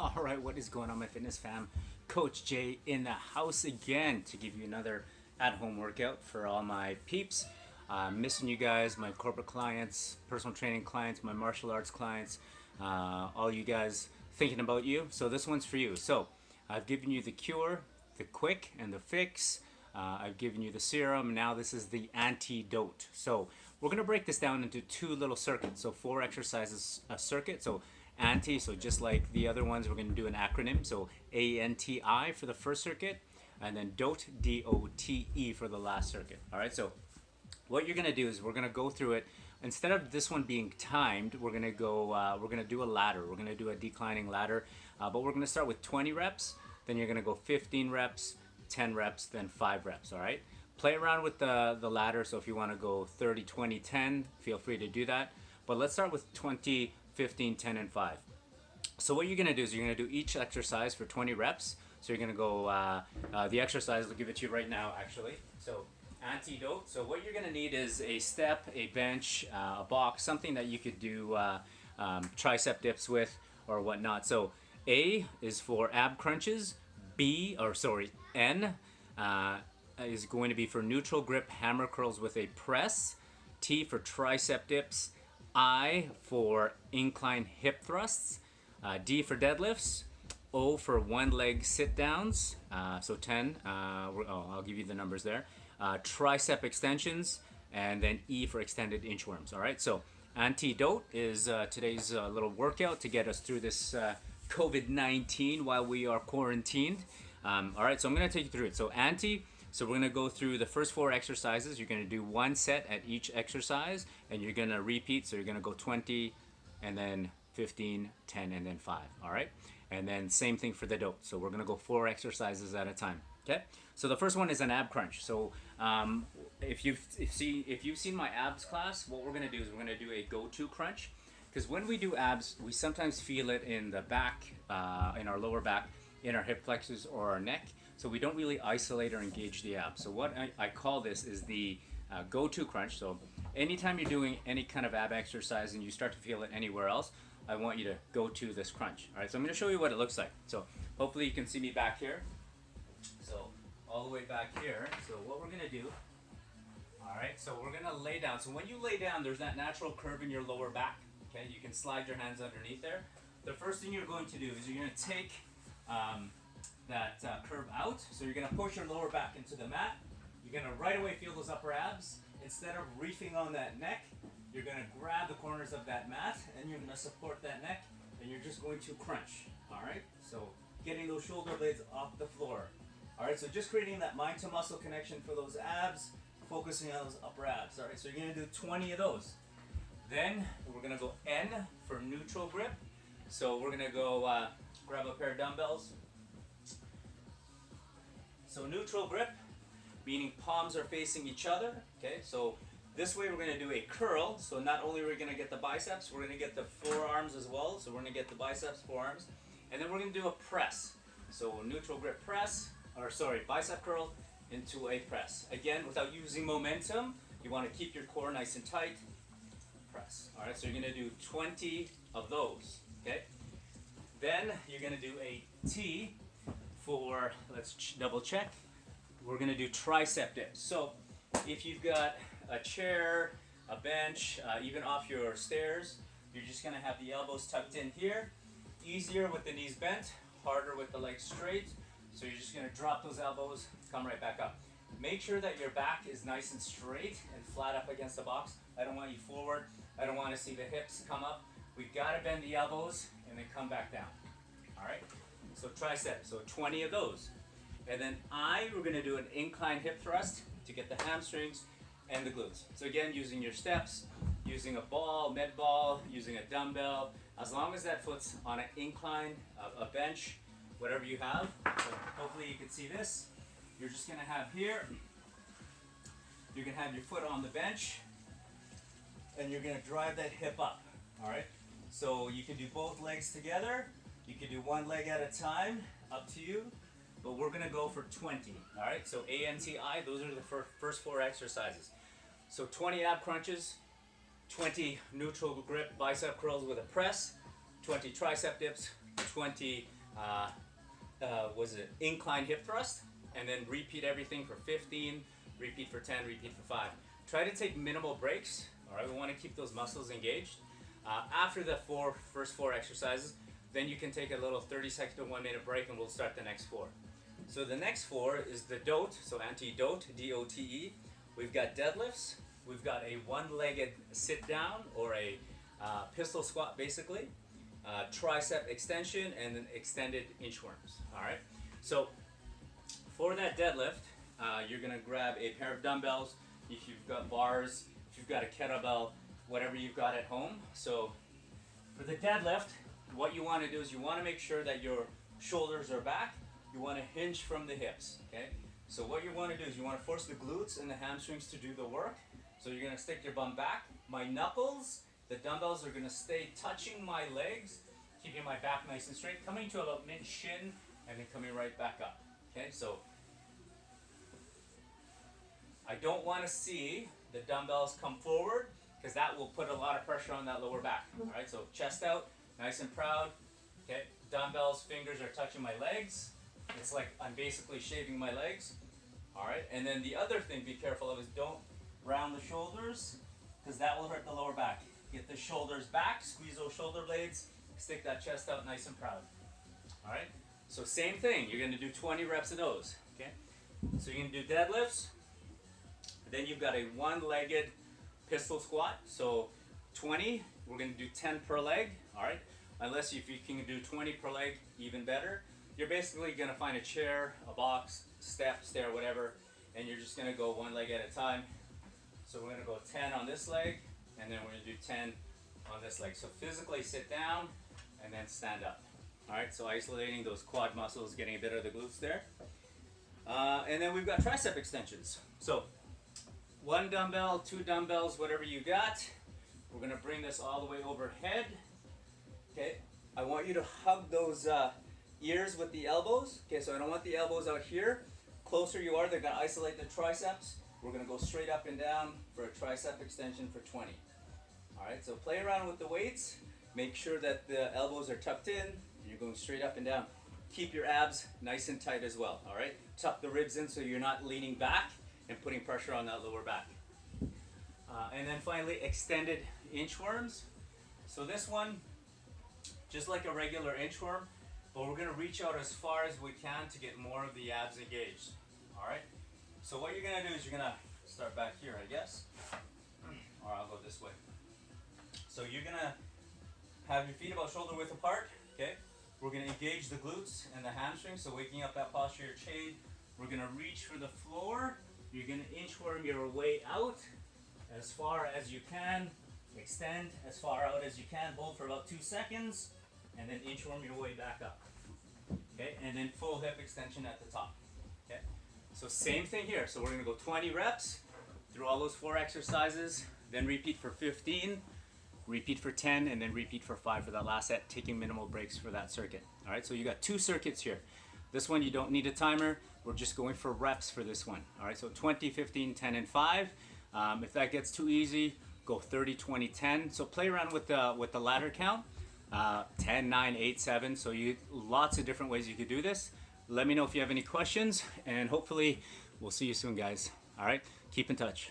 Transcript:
All right, what is going on, my fitness fam? Coach Jay in the house again to give you another at-home workout for all my peeps. Missing you guys, my corporate clients, personal training clients, my martial arts clients, all you guys thinking about you. So this one's for you. So I've given you the cure, the quick, and the fix. I've given you the serum. Now this is the antidote. So we're gonna break this down into two little circuits. So 4 exercises a circuit. So anti, so just like the other ones, we're gonna do an acronym. So ANTI for the first circuit, and then DOTE, DOTE for the last circuit. All right. So what you're gonna do is we're gonna go through it. Instead of this one being timed, we're gonna go. We're gonna do a ladder. We're gonna do a declining ladder, but we're gonna start with 20 reps. Then you're gonna go 15 reps, 10 reps, then 5 reps. All right. Play around with the ladder. So if you want to go 30, 20, 10, feel free to do that. But let's start with 20, 15, 10, and 5. So what you're gonna do is you're gonna do each exercise for 20 reps. So you're gonna go. The exercise, I'll give it to you right now, actually. So antidote. So what you're gonna need is a step, a bench, a box, something that you could do tricep dips with or whatnot. So A is for ab crunches. N is going to be for neutral grip hammer curls with a press. T for tricep dips. I for incline hip thrusts. D for deadlifts. O for one leg sit downs. So 10. I'll give you the numbers there. Tricep extensions, and then E for extended inchworms. All right. So antidote is today's little workout to get us through this COVID-19 while we are quarantined. All right. So I'm going to take you through it. So So we're going to go through the first 4 exercises. You're going to do 1 set at each exercise, and you're going to repeat. So you're going to go 20, and then 15, 10, and then 5. All right. And then same thing for the dote. So we're going to go 4 exercises at a time. Okay. So the first one is an ab crunch. So if you've seen my abs class, what we're going to do is we're going to do a go-to crunch, because when we do abs, we sometimes feel it in the back, in our lower back, in our hip flexors or our neck. So we don't really isolate or engage the abs. So what I call this is the go-to crunch. So anytime you're doing any kind of ab exercise and you start to feel it anywhere else, I want you to go to this crunch. All right. So I'm going to show you what it looks like. So hopefully you can see me back here. So all the way back here. So what we're going to do, all right, so we're going to lay down. So when you lay down, there's that natural curve in your lower back. Okay, you can slide your hands underneath there. The first thing you're going to do is you're going to take that curve out. So you're going to push your lower back into the mat. You're going to right away feel those upper abs. Instead of reefing on that neck, you're going to grab the corners of that mat and you're going to support that neck, and you're just going to crunch. All right, so getting those shoulder blades off the floor. All right, so just creating that mind to muscle connection for those abs, focusing on those upper abs. All right, so you're going to do 20 of those. Then we're going to go N for neutral grip. So we're going to go grab a pair of dumbbells. So neutral grip, meaning palms are facing each other. Okay, so this way we're going to do a curl. So not only are we going to get the biceps, we're going to get the forearms as well. So we're going to get the biceps, forearms, and then we're going to do a press. So neutral grip press, bicep curl into a press. Again, without using momentum, you want to keep your core nice and tight. Press. All right, so you're going to do 20 of those. Okay. Then you're going to do a T for, let's double check. We're going to do tricep dips. So if you've got a chair, a bench, even off your stairs, you're just going to have the elbows tucked in here. Easier with the knees bent, harder with the legs straight. So you're just going to drop those elbows, come right back up. Make sure that your back is nice and straight and flat up against the box. I don't want you forward. I don't want to see the hips come up. We've got to bend the elbows and then come back down. All right? So tricep, so 20 of those. And then we're going to do an incline hip thrust to get the hamstrings and the glutes. So again, using your steps, using a ball, med ball, using a dumbbell, as long as that foot's on an incline, a bench, whatever you have. So hopefully you can see this. You're just going to have here, you're going to have your foot on the bench, and you're going to drive that hip up. All right? So you can do both legs together. You can do one leg at a time, up to you. But we're going to go for 20. All right? So ANTI, those are the first 4 exercises. So 20 ab crunches, 20 neutral grip bicep curls with a press, 20 tricep dips, 20 was it incline hip thrust, and then repeat everything for 15, repeat for 10, repeat for 5. Try to take minimal breaks. All right, we want to keep those muscles engaged. After the first four exercises, then you can take a little 30-second to 1 minute break, and we'll start the next four. So the next four is the Dote, so Anti-Dote, D-O-T-E. We've got deadlifts, we've got a one-legged sit down, or a pistol squat basically, tricep extension, and then extended inchworms. All right, so for that deadlift, you're gonna grab a pair of dumbbells. If you've got bars, if you've got a kettlebell, whatever you've got at home. So for the deadlift, what you want to do is you want to make sure that your shoulders are back. You want to hinge from the hips, okay? So what you want to do is you want to force the glutes and the hamstrings to do the work. So you're going to stick your bum back. My knuckles, the dumbbells are going to stay touching my legs, keeping my back nice and straight, coming to about mid-shin, and then coming right back up, okay? So I don't want to see the dumbbells come forward, because that will put a lot of pressure on that lower back. All right, so chest out, nice and proud. Okay, dumbbells, fingers are touching my legs. It's like I'm basically shaving my legs. All right, and then the other thing be careful of is don't round the shoulders, because that will hurt the lower back. Get the shoulders back, squeeze those shoulder blades, stick that chest out nice and proud. All right, so same thing, you're gonna do 20 reps of those, okay? So you're gonna do deadlifts, then you've got a one-legged pistol squat, so 20, we're going to do 10 per leg, all right? Unless if you can do 20 per leg, even better. You're basically going to find a chair, a box, step, stair, whatever, and you're just going to go one leg at a time. So we're going to go 10 on this leg, and then we're going to do 10 on this leg. So physically sit down and then stand up. All right, so isolating those quad muscles, getting a bit of the glutes there. And then we've got tricep extensions. So one dumbbell, two dumbbells, whatever you got. We're going to bring this all the way overhead. Okay, I want you to hug those ears with the elbows. Okay, so I don't want the elbows out here. Closer you are, they're going to isolate the triceps. We're going to go straight up and down for a tricep extension for 20. All right, so play around with the weights. Make sure that the elbows are tucked in. You're going straight up and down. Keep your abs nice and tight as well. All right, tuck the ribs in so you're not leaning back and putting pressure on that lower back. And then finally, extended inchworms. So this one, just like a regular inchworm, but we're going to reach out as far as we can to get more of the abs engaged. All right? So what you're going to do is you're going to start back here, I guess. Or I'll go this way. So you're going to have your feet about shoulder width apart. Okay? We're going to engage the glutes and the hamstrings, so waking up that posterior chain. We're going to reach for the floor. You're going to inchworm your way out as far as you can. Extend as far out as you can. Hold for about 2 seconds. And then inchworm your way back up. Okay, and then full hip extension at the top. Okay, so same thing here. So we're going to go 20 reps through all those 4 exercises. Then repeat for 15. Repeat for 10. And then repeat for 5 for that last set. Taking minimal breaks for that circuit. All right, so you got 2 circuits here. This one you don't need a timer. We're just going for reps for this one. All right, so 20, 15, 10, and 5. If that gets too easy, go 30, 20, 10. So play around with the ladder count. 10, 9, 8, 7. So lots of different ways you could do this. Let me know if you have any questions, and hopefully we'll see you soon, guys. All right, keep in touch.